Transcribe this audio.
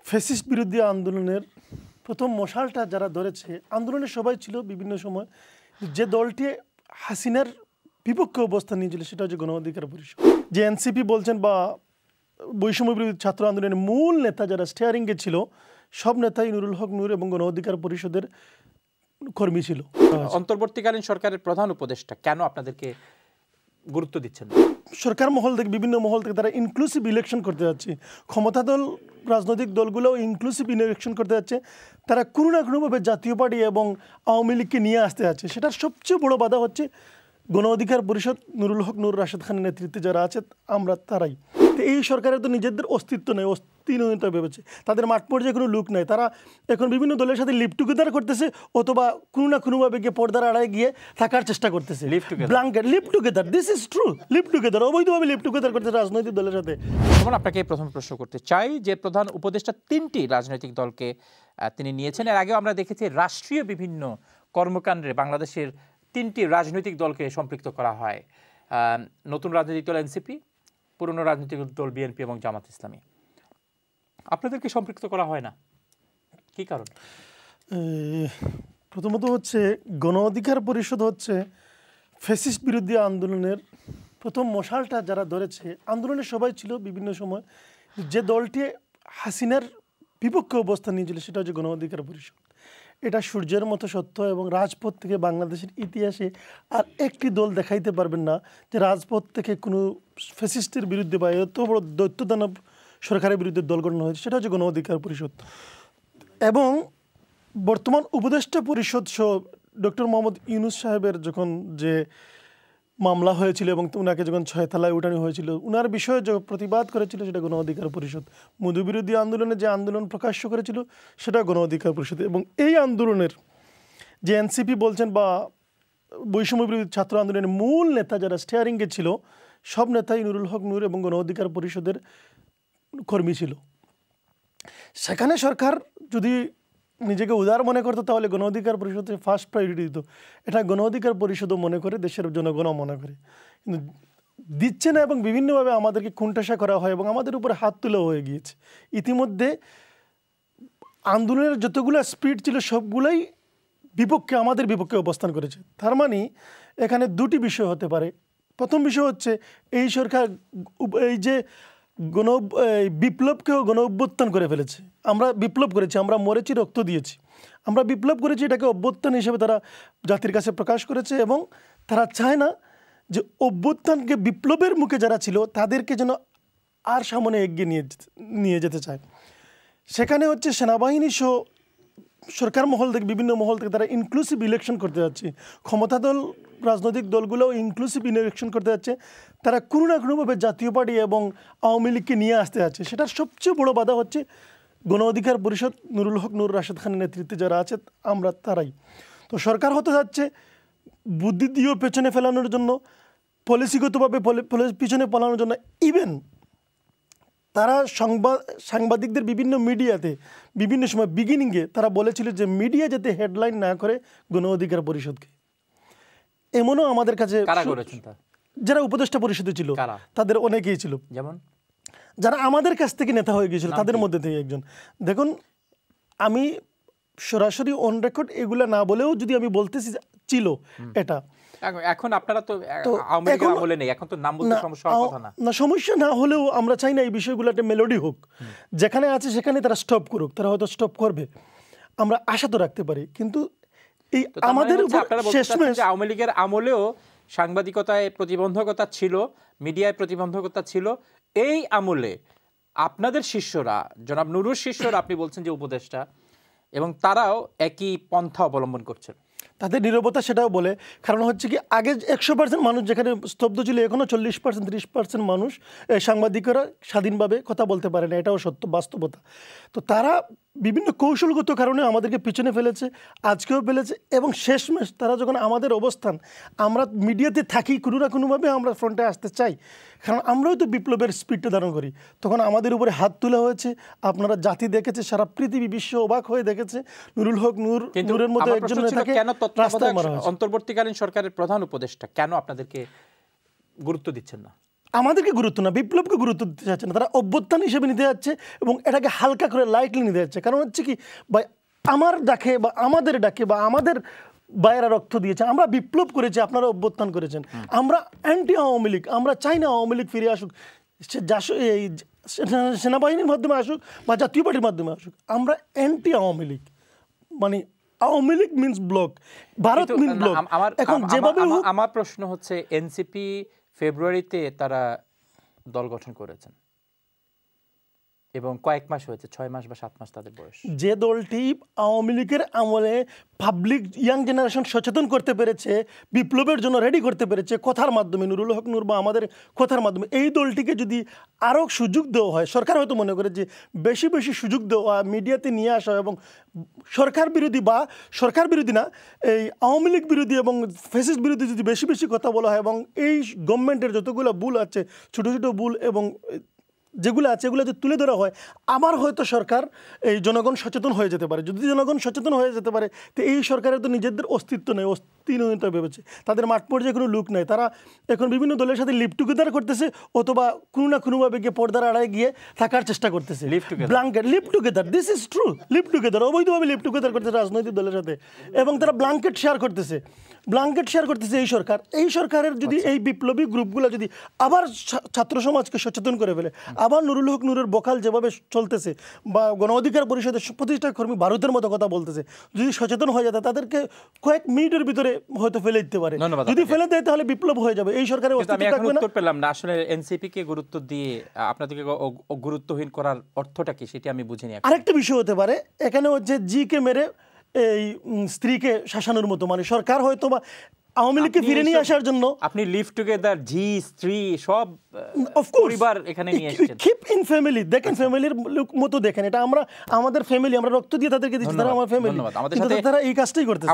Fascist বিরোধী আন্দোলনের প্রথম মশালটা যারা ধরেছে, আন্দোলনের সবাই ছিল বিভিন্ন সময়, যে দলটি হাসিনার বিপক্ষে অবস্থান নিয়েছিল সেটা হচ্ছে গণ অধিকার পরিষদ। যে এনসিপি বলছেন বা বৈষম্য বিরোধী ছাত্র আন্দোলনের মূল নেতা যারা স্টিয়ারিংয়ে ছিল, সব নেতাই নুরুল হক নূর এবং গণ অধিকার পরিষদের কর্মী ছিল। অন্তর্বর্তীকালীন সরকারের প্রধান উপদেষ্টা কেন আপনাদেরকে গুরুত্ব দিচ্ছেন? সরকার মহল থেকে, বিভিন্ন মহল থেকে তারা ইনক্লুসিভ ইলেকশন করতে যাচ্ছে। ক্ষমতা দল, রাজনৈতিক দলগুলোও ইনক্লুসিভ ইলেকশন করতে যাচ্ছে। তারা কোনো না কোনোভাবে জাতীয় পার্টি এবং আওয়ামী লীগকে নিয়ে আসতে যাচ্ছে। সেটার সবচেয়ে বড় বাধা হচ্ছে গণ অধিকার পরিষদ, নুরুল হক নূর, রাশেদ খানের নেতৃত্বে যারা আছে, আমরা তারাই। তো এই সরকারের তো নিজেদের অস্তিত্ব নেই, অস্তিত্বহীনতা ভেবেছে। তাদের মাঠ পর্যায়ে কোনো লোক নেই। তারা এখন বিভিন্ন দলের সাথে লিভ টুগেদার করতেছে, অথবা কোনো না কোনোভাবে গিয়ে পর্দার আড়ায় গিয়ে থাকার চেষ্টা করতেছে। Blanket live together, this is true. Live together, অবৈধভাবে লিভ টুগেদার করতেছে রাজনৈতিক দলের সাথে। যেমন আপনাকে প্রথম প্রশ্ন করতে চাই যে প্রধান উপদেষ্টা 3টি রাজনৈতিক দলকে তিনি নিয়েছেন। এর আগেও আমরা দেখেছি রাষ্ট্রীয় বিভিন্ন কর্মকাণ্ডে বাংলাদেশের 3টি রাজনৈতিক দলকে সম্পৃক্ত করা হয়। নতুন রাজনৈতিক দল এনসিপি, পুরনো রাজনৈতিক দল বিএনপি এবং জামাত ইসলামী। আপনাদেরকে সম্পৃক্ত করা হয় না, কি কারণ? প্রথমত হচ্ছে গণ অধিকার পরিষদ হচ্ছে ফ্যাসিস্ট বিরোধী আন্দোলনের প্রথম মশালটা যারা ধরেছে, আন্দোলনের সবাই ছিল বিভিন্ন সময়, যে দলটি হাসিনার বিপক্ষে অবস্থান নিয়েছিল সেটা হচ্ছে গণ অধিকার পরিষদ। এটা সূর্যের মতো সত্য, এবং রাজপথ থেকে বাংলাদেশের ইতিহাসে আর একটি দল দেখাইতে পারবেন না যে রাজপথ থেকে কোনো ফ্যাসিস্টের বিরুদ্ধে বা এত বড় দৈত্যদানব সরকারের বিরুদ্ধে দল গঠন হয়েছে, সেটা হচ্ছে গণ অধিকার পরিষদ। এবং বর্তমান উপদেষ্টা পরিষদ সহ ডক্টর মোহাম্মদ ইউনূস সাহেবের যখন যে মামলা হয়েছিল এবং ওনাকে যখন 6 তলায় উঠানো হয়েছিল, ওনার বিষয়ে যে প্রতিবাদ করেছিল সেটা গণ অধিকার পরিষদ। মধুবিরোধী আন্দোলনে যে আন্দোলন প্রকাশ্য করেছিল সেটা গণ অধিকার পরিষদ। এবং এই আন্দোলনের যে এনসিপি বলছেন বা বৈষম্য বিরোধী ছাত্র আন্দোলনের মূল নেতা যারা স্টিয়ারিংয়ে ছিল, সব নেতাই নুরুল হক নূর এবং গণ অধিকার পরিষদের কর্মী ছিল। সেখানে সরকার যদি নিজেকে উদার মনে করতো তাহলে গণ অধিকার পরিষদে ফার্স্ট প্রায়োরিটি দিত। এটা গণ অধিকার পরিষদও মনে করে, দেশের জনগণও মনে করে, কিন্তু দিচ্ছে না। এবং বিভিন্নভাবে আমাদেরকে কোণঠাসা করা হয় এবং আমাদের উপরে হাত তুলে হয়ে গিয়েছে। ইতিমধ্যে আন্দোলনের যতগুলো স্পিড ছিল সবগুলোই বিপক্ষে, আমাদের বিপক্ষে অবস্থান করেছে। তার মানে এখানে দুটি বিষয় হতে পারে। প্রথম বিষয় হচ্ছে এই সরকার এই যে বিপ্লবকেও গণ অভ্যুত্থান করে ফেলেছে। আমরা বিপ্লব করেছি, আমরা মরেছি, রক্ত দিয়েছি, আমরা বিপ্লব করেছি, এটাকে অভ্যুত্থান হিসেবে তারা জাতির কাছে প্রকাশ করেছে। এবং তারা চায় না যে অভ্যুত্থানকে, বিপ্লবের মুখে যারা ছিল তাদেরকে যেন আর সামনে এগিয়ে নিয়ে যেতে চায়। সেখানে হচ্ছে সেনাবাহিনী সহ সরকার মহল থেকে, বিভিন্ন মহল থেকে তারা ইনক্লুসিভ ইলেকশন করতে যাচ্ছে। ক্ষমতা দল, রাজনৈতিক দলগুলোও ইনক্লুসিভ ইলেকশন করতে যাচ্ছে। তারা কোনো না কোনোভাবে জাতীয় পার্টি এবং আওয়ামী লীগকে নিয়ে আসতে যাচ্ছে। সেটার সবচেয়ে বড় বাধা হচ্ছে গণ অধিকার পরিষদ, নুরুল হক নূর, রাশেদ খানের নেতৃত্বে যারা আছে, আমরা তারাই। তো সরকার হতে যাচ্ছে বুদ্ধি দিয়েও পেছনে ফেলানোর জন্য, পলিসিগতভাবে পিছনে পালানোর জন্য। ইভেন তারা সাংবাদিকদের বিভিন্ন মিডিয়াতে বিভিন্ন সময় বিগিনিংয়ে তারা বলেছিল যে মিডিয়া যাতে হেডলাইন না করে গণ অধিকার পরিষদকে। এমনও আমাদের কাছে যারা উপদেষ্টা পরিষদে ছিল তাদের অনেকেই ছিল, যেমন যারা আমাদের কাছ থেকে নেতা হয়ে গিয়েছিল, তাদের মধ্যে থেকে একজন। দেখুন, আমি সরাসরি অন রেকর্ড এগুলা না বলেও যদি আমি বলতেছি ছিল এটা। এখন আপনারা তো আওয়ামী লীগের আমলে নেই, এখন তো নাম বলতে সমস্যা হওয়ার কথা না। না, সমস্যা না হলেও আমরা চাই না এই বিষয়গুলো একটা মেলোডি হোক। যেখানে আছে সেখানে তারা স্টপ করুক, তারা হয়তো স্টপ করবে, আমরা আশা তো রাখতে পারি। কিন্তু এই আমাদের আওয়ামী লীগের আমলেও সাংবাদিকতায় প্রতিবন্ধকতা ছিল, মিডিয়ায় প্রতিবন্ধকতা ছিল। এই আমলে আপনাদের শিষ্যরা, জনাব নুরুর শিষ্যরা, আপনি বলছেন যে উপদেষ্টা, এবং তারাও একই পন্থা অবলম্বন করছেন। তাদের নীরবতা সেটাও বলে। কারণ হচ্ছে কি, আগে 100% মানুষ যেখানে স্তব্ধ ছিল, এখনও 40% 30% মানুষ, সাংবাদিকরা স্বাধীনভাবে কথা বলতে পারে না। এটাও সত্য, বাস্তবতা। তো তারা বিভিন্ন কৌশলগত কারণে আমাদেরকে পিছনে ফেলেছে, আজকেও ফেলেছে। এবং শেষমেশ তারা যখন আমাদের অবস্থান, আমরা মিডিয়াতে থাকি, কোনো না কোনোভাবে আমরা ফ্রন্টে আসতে চাই, কারণ আমরাও তো বিপ্লবের স্পিডটা ধারণ করি, তখন আমাদের উপরে হাত তোলা হয়েছে। আপনারা জাতি দেখেছে, সারা পৃথিবী, বিশ্ব অবাক হয়ে দেখেছে নুরুল হক নূরের মতো একজন নেতাকে রাস্তায় মারা হয়েছে। অন্তর্বর্তীকালীন সরকারের প্রধান উপদেষ্টা কেন আপনাদেরকে গুরুত্ব দিচ্ছেন না? আমাদেরকে গুরুত্ব না, বিপ্লবকে গুরুত্ব দিতে চাচ্ছে না, তারা অভ্যুত্থান হিসেবে নিতে যাচ্ছে এবং এটাকে হালকা করে লাইটলি নিতে যাচ্ছে। কারণ হচ্ছে কি ভাই, আমার ডাকে বা আমাদের ডাকে বা আমাদের বাইরা রক্ত দিয়েছে, আমরা বিপ্লব করেছি, আপনারা অভ্যুত্থান করেছেন, আমরা অ্যান্টি আওয়ামী লীগ, আমরা চাই না আওয়ামী লীগ ফিরে আসুক, এই সেনাবাহিনীর মাধ্যমে আসুক বা জাতীয় পার্টির মাধ্যমে আসুক, আমরা অ্যান্টি আওয়ামী লীগ। মানে Awami League means block, Bharat means block. এখন যেভাবে আমার প্রশ্ন হচ্ছে, এনসিপি ফেব্রুয়ারিতে তারা দল গঠন করেছেন এবং কয়েক মাস হয়েছে, 6 মাস বা 7 মাস তাদের বয়স। যে দলটি আওয়ামী লীগের আমলে পাবলিক ইয়াং জেনারেশন সচেতন করতে পেরেছে, বিপ্লবের জন্য রেডি করতে পেরেছে কথার মাধ্যমে, নুরুল হক নূর বা আমাদের কথার মাধ্যমে, এই দলটিকে যদি আরও সুযোগ দেওয়া হয়, সরকার হয়তো মনে করে যে বেশি বেশি সুযোগ দেওয়া, মিডিয়াতে নিয়ে আসা এবং সরকার বিরোধী বা সরকার বিরোধী না, এই আওয়ামী লীগ বিরোধী এবং ফ্যাসিস্ট বিরোধী যদি বেশি বেশি কথা বলা হয় এবং এই গভর্নমেন্টের যতগুলো ভুল আছে, ছোটো ছোটো ভুল এবং যেগুলো আছে এগুলো যদি তুলে ধরা হয়, আবার হয়তো সরকার, এই জনগণ সচেতন হয়ে যেতে পারে। যদি জনগণ সচেতন হয়ে যেতে পারে, তো এই সরকারের তো নিজেদের অস্তিত্ব নেই, অস্তিত্বহীনতা ভেবেছে, তাদের মাঠ পর্যায়ে কোনো লুক নেই, তারা এখন বিভিন্ন দলের সাথে লিভ টুগেদার করতেছে অথবা কোনো না কোনোভাবে গিয়ে পর্দার আড়ায় গিয়ে থাকার চেষ্টা করতেছে। Blanket live together, this is true, live together, অবৈধভাবে লিভ টুগেদার করতেছে রাজনৈতিক দলের সাথে, এবং তারা ব্ল্যাঙ্কেট শেয়ার করতেছে এই সরকার। এই সরকারের যদি এই বিপ্লবী গ্রুপগুলো যদি আবার ছাত্র সমাজকে সচেতন করে ফেলে, আবার নুরুল হক নূরের বকাল যেভাবে চলতেছে বা গণ অধিকার পরিষদের প্রতিষ্ঠা কর্মী ভারতের মতো কথা বলতেছে, যদি সচেতন হয়ে যায় তাদেরকে কয়েক মিনিটের ভিতরে হয়তো ফেলে দিতে পারে। যদি ফেলে দেয় তাহলে বিপ্লব হয়ে যাবে, এই সরকারের অস্তিত্ব থাকবে না। উত্তর পেলাম না আসলে এনসিপি কে গুরুত্ব দিয়ে আপনাদেরকে গুরুত্বহীন করার অর্থটা কি, সেটা আমি বুঝিনি। আরেকটা বিষয় হতে পারে এখানে হচ্ছে জি কে মেরে এই স্ত্রীকে শাসানোর মতো, মানে সরকার হয়তো বা আওয়ামী লীগকে ফিরে নিয়ে আসার জন্য আপনি লিভ টুগেদার, জি, স্ত্রী, সব পরিবার এখানে নিয়ে এসেছেন। কিপ ইন ফ্যামিলি, দেখেন ফ্যামিলির মতো দেখেন, এটা আমরা আমাদের ফ্যামিলি, আমরা রক্ত দিয়ে তাদেরকে দিচ্ছি, তারা আমার ফ্যামিলি, তারা এই কাজটাই করতেছে।